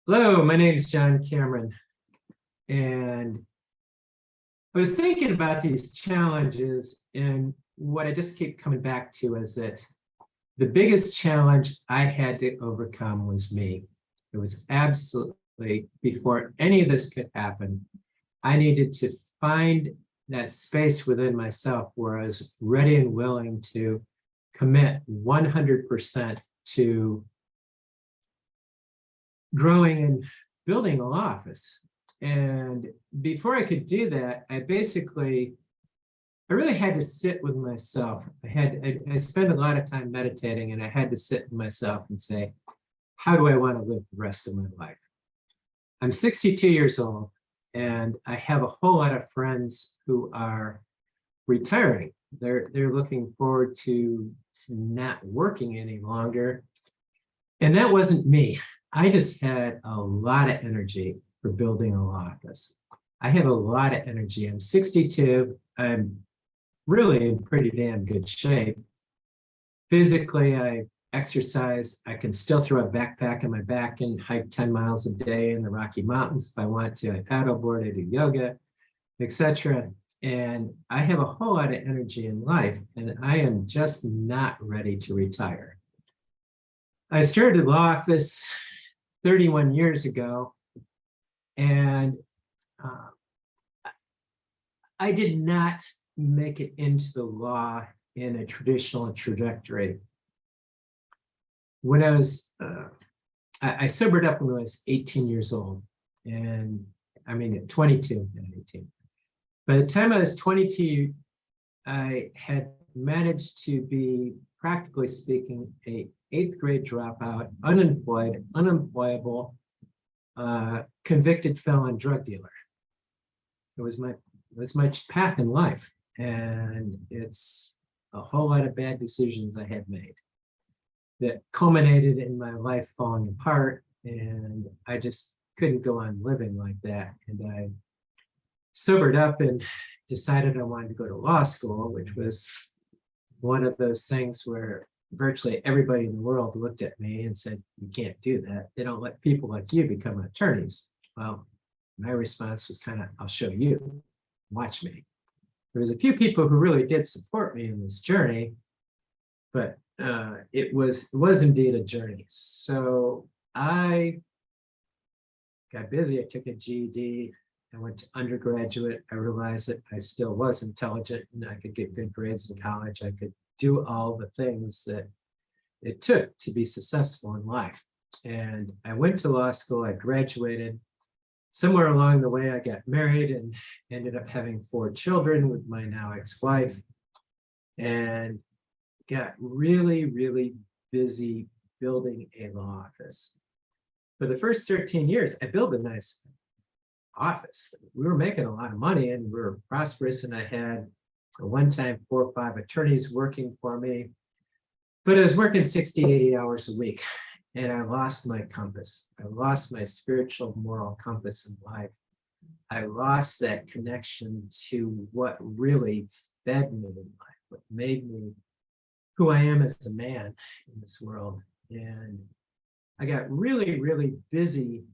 Hello, my name is John Cameron, and I was thinking about these challenges, and what I just keep coming back to is that the biggest challenge I had to overcome was me. It was absolutely, before any of this could happen, I needed to find that space within myself where I was ready and willing to commit 100% to growing and building a law office. And before I could do that, I really had to sit with myself. I spent a lot of time meditating, and I had to sit with myself and say, how do I want to live the rest of my life? I'm 62 years old, and I have a whole lot of friends who are retiring. They're looking forward to not working any longer. And that wasn't me. I just had a lot of energy for building a law office. I have a lot of energy. I'm 62. I'm really in pretty damn good shape. Physically, I exercise. I can still throw a backpack on my back and hike 10 miles a day in the Rocky Mountains if I want to. I paddleboard, I do yoga, etc. And I have a whole lot of energy in life, and I am just not ready to retire. I started the law office 31 years ago, and I did not make it into the law in a traditional trajectory. When I sobered up when I was 18 years old, and I mean at 22, not 18. By the time I was 22, I had managed to be, practically speaking, a 8th grade dropout, unemployed, unemployable, convicted felon drug dealer. It was my path in life, and it's a whole lot of bad decisions I had made that culminated in my life falling apart, and I just couldn't go on living like that. And I sobered up and decided I wanted to go to law school, which was one of those things where virtually everybody in the world looked at me and said, you can't do that. They don't let people like you become attorneys. Well, my response was kind of, I'll show you, watch me. There was a few people who really did support me in this journey, but it was indeed a journey. So I got busy. I took a GED. I went to undergraduate. I realized that I still was intelligent and I could get good grades in college. I could do all the things that it took to be successful in life. And I went to law school. I graduated. Somewhere along the way, I got married and ended up having 4 children with my now ex-wife, and got really, really busy building a law office. For the first 13 years, I built a nice office. We were making a lot of money and we were prosperous, and I had at one time 4 or 5 attorneys working for me, but I was working 60, 80 hours a week, and I lost my compass. I lost my spiritual, moral compass in life. I lost that connection to what really fed me in life, what made me who I am as a man in this world. And I got really, really busy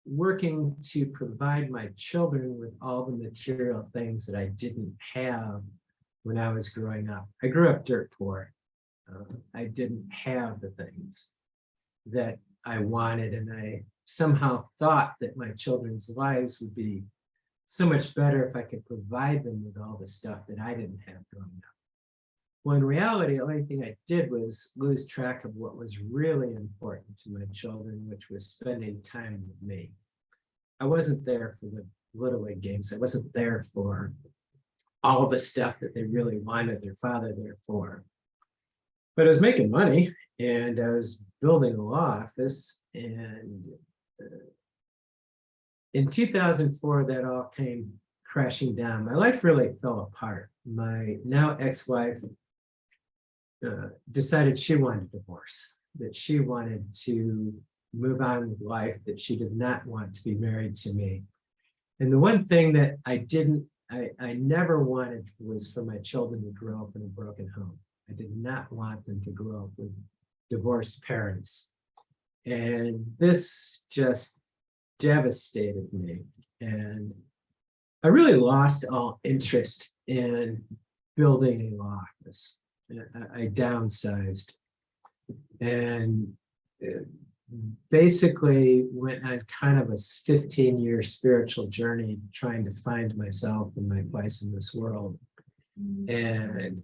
working to provide my children with all the material things that I didn't have when I was growing up. I grew up dirt poor. I didn't have the things that I wanted, and I somehow thought that my children's lives would be so much better if I could provide them with all the stuff that I didn't have growing up. Well, in reality, the only thing I did was lose track of what was really important to my children, which was spending time with me. I wasn't there for the Little League games. I wasn't there for all the stuff that they really wanted their father there for. But I was making money, and I was building a law office, and in 2004, that all came crashing down. My life really fell apart. My now ex-wife decided she wanted a divorce, that she wanted to move on with life, that she did not want to be married to me. And the one thing that I never wanted was for my children to grow up in a broken home. I did not want them to grow up with divorced parents. And this just devastated me. And I really lost all interest in building a law office. I downsized and basically went on kind of a 15-year spiritual journey trying to find myself and my place in this world. And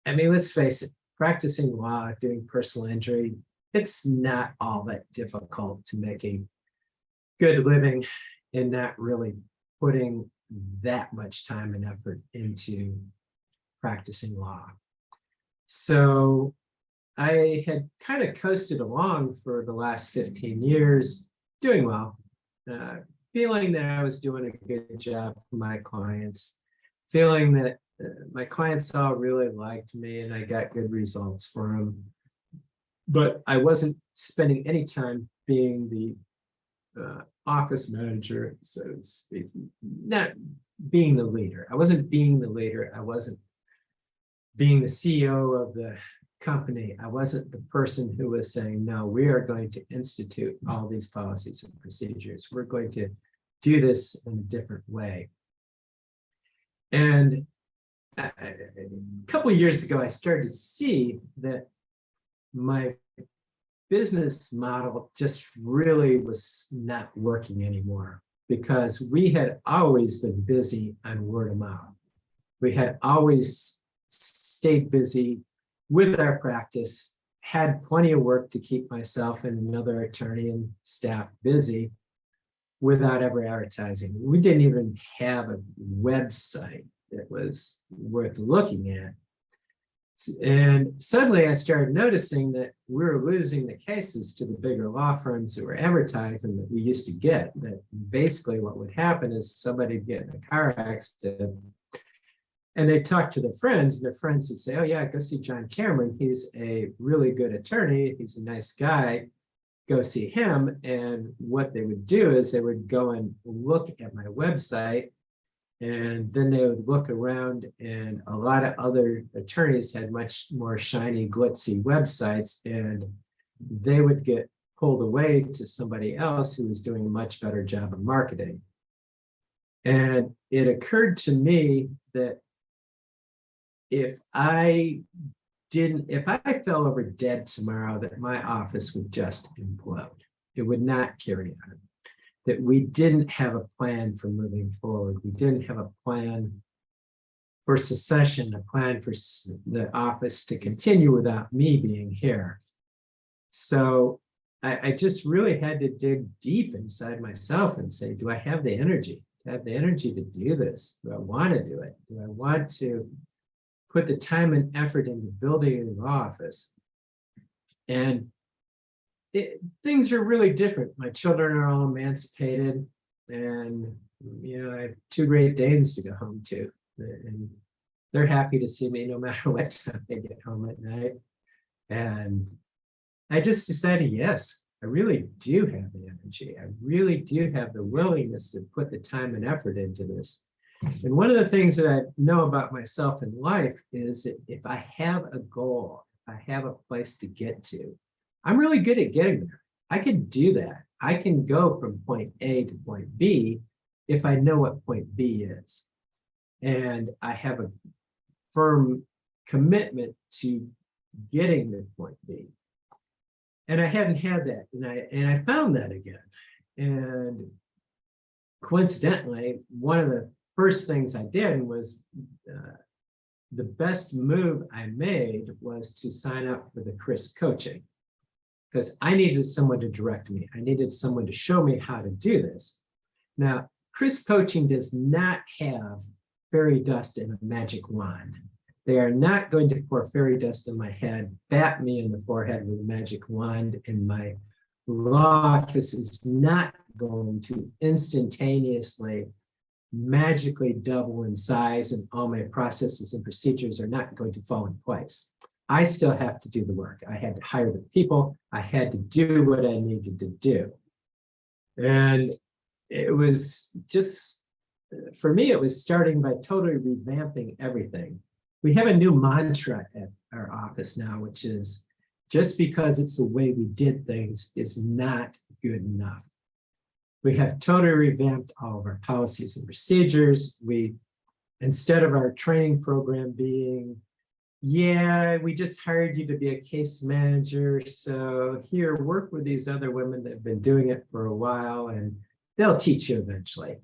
I mean, let's face it, practicing law, doing personal injury, it's not all that difficult to make a good living and not really putting that much time and effort into practicing law. So I had kind of coasted along for the last 15 years, doing well, feeling that I was doing a good job for my clients, feeling that my clients all really liked me and I got good results for them. But I wasn't spending any time being the office manager, so to speak, not being the leader. I wasn't being the leader. I wasn't being the CEO of the company. I wasn't the person who was saying, no, we are going to institute all these policies and procedures. We're going to do this in a different way. And a couple of years ago, I started to see that my business model just really was not working anymore, because we had always been busy on word of mouth. We had always stayed busy with our practice, had plenty of work to keep myself and another attorney and staff busy without ever advertising. We didn't even have a website that was worth looking at. And suddenly I started noticing that we were losing the cases to the bigger law firms that were advertising that we used to get. That basically what would happen is somebody would get in a car accident and they talk to their friends, and their friends would say, oh yeah, go see John Cameron. He's a really good attorney. He's a nice guy. Go see him. And what they would do is they would go and look at my website, and then they would look around, and a lot of other attorneys had much more shiny, glitzy websites, and they would get pulled away to somebody else who was doing a much better job of marketing. And it occurred to me that if I fell over dead tomorrow, that my office would just implode. It would not carry on. That we didn't have a plan for moving forward. We didn't have a plan for succession, a plan for the office to continue without me being here. So I just really had to dig deep inside myself and say, do I have the energy? Do I have the energy to do this? Do I want to do it? Do I want to put the time and effort into building an office? And things are really different. My children are all emancipated, and I have 2 Great Danes to go home to, and they're happy to see me no matter what time they get home at night. And I just decided, yes, I really do have the energy. I really do have the willingness to put the time and effort into this. And one of the things that I know about myself in life is that if I have a goal, if I have a place to get to, I'm really good at getting there. I can do that. I can go from point A to point B if I know what point B is. And I have a firm commitment to getting to point B. And I hadn't had that. And I found that again. And coincidentally, one of the first things I did was the best move I made was to sign up for the Chris coaching, because I needed someone to direct me. I needed someone to show me how to do this. Now, Chris coaching does not have fairy dust and a magic wand. They are not going to pour fairy dust in my head, bat me in the forehead with a magic wand, and my law office is not going to instantaneously magically double in size, and all my processes and procedures are not going to fall in place. I still have to do the work. I had to hire the people. I had to do what I needed to do. And it was just, for me, it was starting by totally revamping everything. We have a new mantra at our office now, which is just because it's the way we did things is not good enough. We have totally revamped all of our policies and procedures. Instead of our training program being, yeah, we just hired you to be a case manager, so here, work with these other women that have been doing it for a while, and they'll teach you eventually.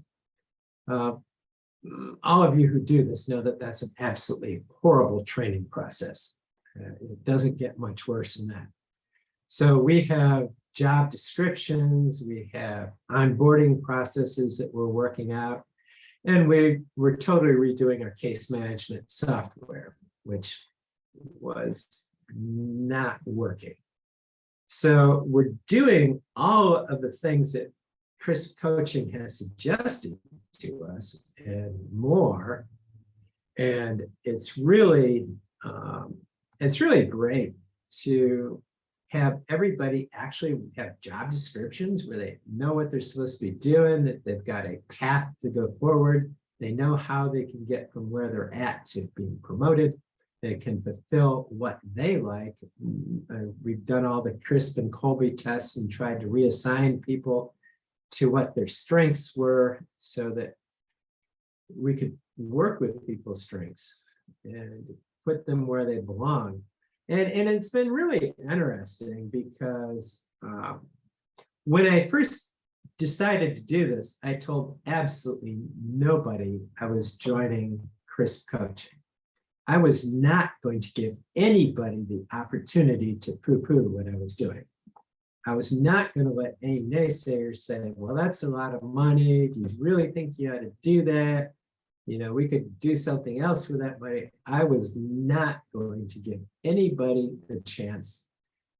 All of you who do this know that that's an absolutely horrible training process. It doesn't get much worse than that. So we have job descriptions, we have onboarding processes that we're working out, and we're totally redoing our case management software, which was not working. So we're doing all of the things that CRISP coaching has suggested to us and more. And it's really great to have everybody actually have job descriptions where they know what they're supposed to be doing, that they've got a path to go forward. They know how they can get from where they're at to being promoted. They can fulfill what they like. We've done all the CRISP and Colby tests and tried to reassign people to what their strengths were so that we could work with people's strengths and put them where they belong. And it's been really interesting because when I first decided to do this, I told absolutely nobody I was joining CRISP coaching. I was not going to give anybody the opportunity to poo-poo what I was doing. I was not going to let any naysayers say, well, that's a lot of money. Do you really think you ought to do that? You know, we could do something else with that money. I was not going to give anybody the chance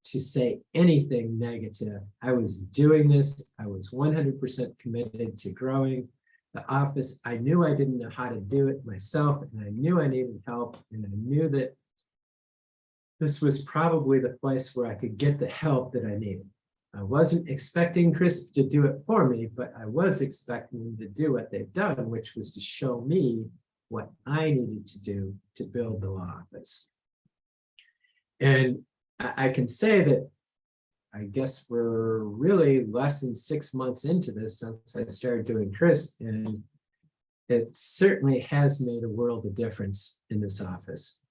to say anything negative. I was doing this. I was 100% committed to growing the office. I knew I didn't know how to do it myself, and I knew I needed help, and I knew that this was probably the place where I could get the help that I needed. I wasn't expecting CRISP to do it for me, but I was expecting them to do what they've done, which was to show me what I needed to do to build the law office. And I can say that I guess we're really less than 6 months into this since I started doing CRISP, and it certainly has made a world of difference in this office.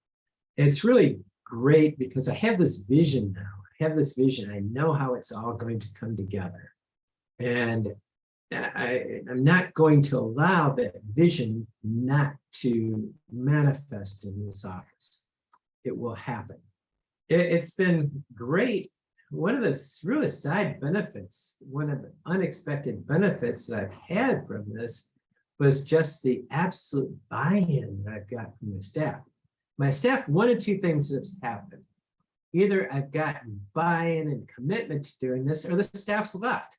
It's really great because I have this vision now. I have this vision. I know how it's all going to come together. And I'm not going to allow that vision not to manifest in this office. It will happen. It's been great. One of the really side benefits, one of the unexpected benefits that I've had from this was just the absolute buy-in that I've got from the staff. My staff, one of two things have happened. Either I've gotten buy-in and commitment to doing this, or the staff's left.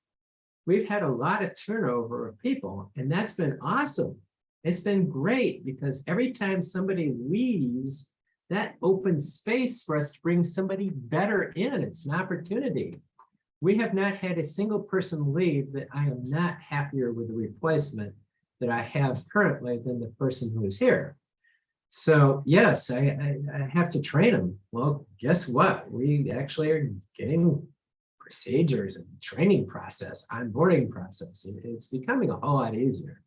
We've had a lot of turnover of people, and that's been awesome. It's been great because every time somebody leaves, that opens space for us to bring somebody better in. It's an opportunity. We have not had a single person leave that I am not happier with the replacement that I have currently than the person who is here. So yes, I have to train them. Well, guess what? We actually are getting procedures and training process, onboarding process. It's becoming a whole lot easier.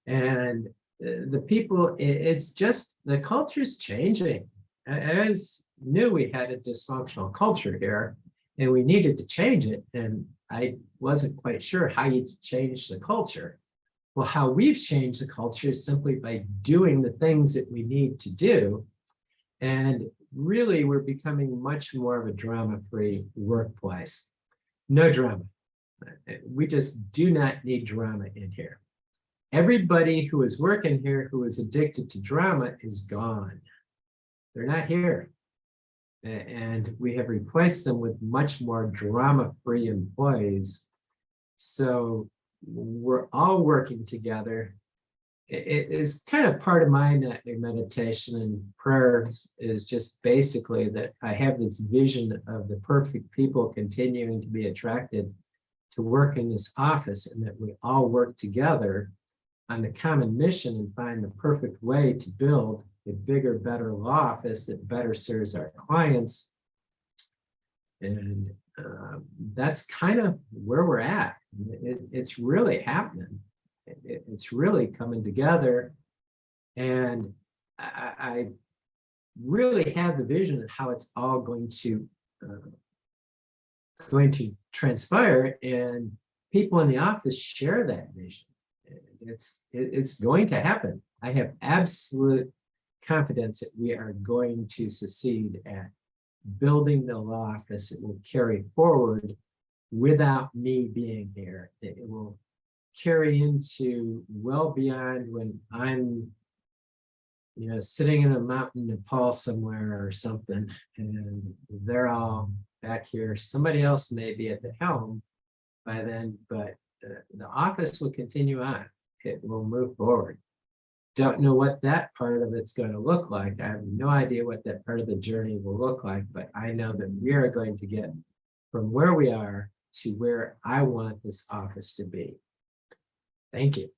And the people, it's just, the culture is changing. I always knew we had a dysfunctional culture here and we needed to change it. And I wasn't quite sure how you change the culture. Well, how we've changed the culture is simply by doing the things that we need to do. And really, we're becoming much more of a drama-free workplace. No drama. We just do not need drama in here. Everybody who is working here who is addicted to drama is gone. They're not here. And we have replaced them with much more drama-free employees. So we're all working together. It is kind of part of my meditation and prayer is just basically that I have this vision of the perfect people continuing to be attracted to work in this office, and that we all work together on the common mission and find the perfect way to build a bigger, better law office that better serves our clients And that's kind of where we're at. It's really happening. It's really coming together. And I really have the vision of how it's all going to transpire, and people in the office share that vision. It's going to happen. I have absolute confidence that we are going to succeed at building the law office. It will carry forward without me being here. It will carry into well beyond when I'm, sitting in a mountain in Nepal somewhere or something, and they're all back here. Somebody else may be at the helm by then, but the office will continue on. It will move forward. Don't know what that part of it's going to look like. I have no idea what that part of the journey will look like, but I know that we are going to get from where we are to where I want this office to be. Thank you.